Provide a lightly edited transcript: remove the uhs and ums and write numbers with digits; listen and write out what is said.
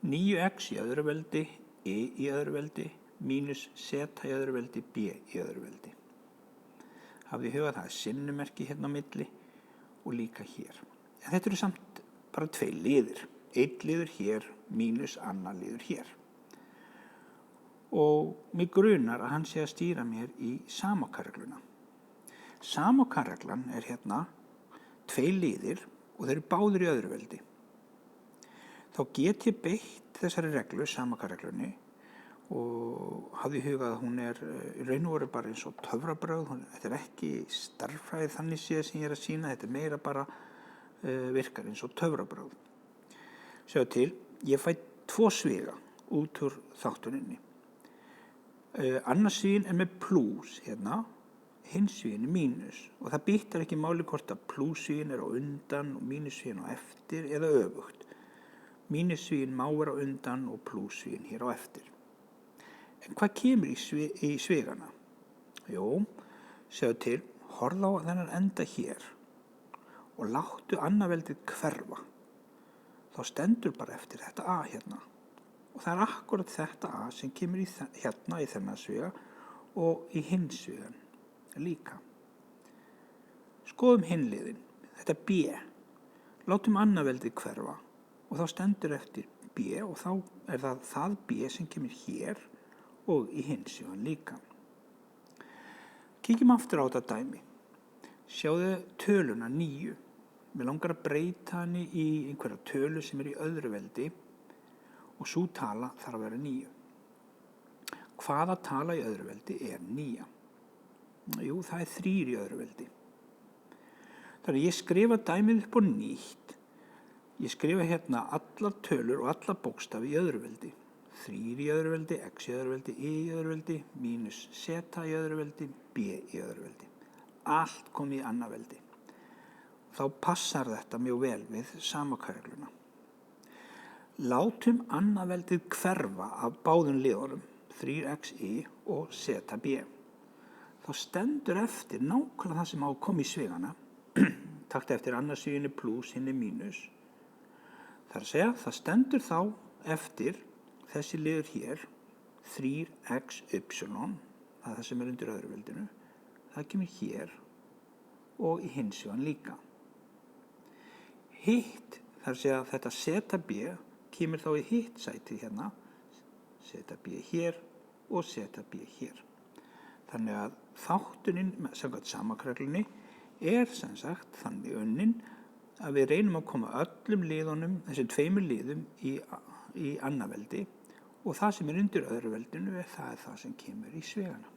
9x í öðru veldi, í öðru veldi, mínus z í öðru veldi, b í öðru veldi. Hafið í huga það sinnumerki hérna á milli og líka hér. En þetta eru samt bara 2 liðir. 1 liður hér, mínus annar liður hér. Og mig grunar að hann sé að stýra mér í Samokka-regluna. Samokka-reglan er hérna 2 liðir og þeir eru báðir í öðru veldi. Þá get ég beitt þessari reglu, Samokka-reglunni, og hafði í huga að hún er í raun og veru bara eins og töfrabrögð. Þetta er ekki stærðfræði þannig séð sem ég er að sýna, þetta er meira bara virkar eins og töfrabrögð. Sjáðu til, ég fæ 2 sviga út úr þáttuninni. Annars sviginn er með plús hérna, hins sviginn er mínus og það bittar ekki máli hvort að plússviginn er á undan og mínussviginn á eftir eða öfugt. Mínussviginn má vera á undan og plússviginn hér á eftir. En hvað kemur í svigana? Jú, sjáðu til, horfðu á þennan enda hér og láttu annaveldið hverfa. Þá stendur bara eftir þetta a hérna. Og það er akkurat þetta a sem kemur hérna í þennan sviga og í hins svigan líka. Skoðum hinn liðinn, þetta b. Látum annaveldið hverfa og þá stendur eftir b og þá er það b sem kemur hér og í hins svigan líka. Kíkjum aftur á þetta dæmi. Sjáðu töluna 9. Mér langar að breyta henni í einhverja tölu sem er í öðru veldi og sú tala þarf að vera 9. Hvaða tala í öðru veldi er 9? Jú, það er 3 í öðru veldi. Þannig ég skrifa dæmið upp á nýtt. Ég skrifa hérna allar tölur og allar bókstafi í öðru veldi. 3 í öðru veldi, x í öðru veldi, í öðru veldi, mínus z í öðru veldi, b í öðru veldi. Allt kom í annað veldi. Þá passar þetta mjög vel við Samokka-regluna. Látum annað veldið hverfa af báðum liðunum, 3xi og zb. Þá stendur eftir nákvæmlega það sem á að koma í svigana. Taktu eftir annars sviginni plús, hinn er mínus. Það er að segja, það stendur þá eftir þessi liður hér, 3xy, það er það sem er undir öðru veldinu. Það kemur hér og í hins svigan líka. Hitt, það er að segja að þetta zb kemur þá í hitt sæti hérna, zb hér og zb hér. Þannig að þáttunin samkvæmt Samokka-reglunni er sem sagt þannig unnin að við reynum að koma öllum liðunum, þessum 2 liðum í annað veldi og það sem er undir öðru veldinu það er það sem kemur í svigana.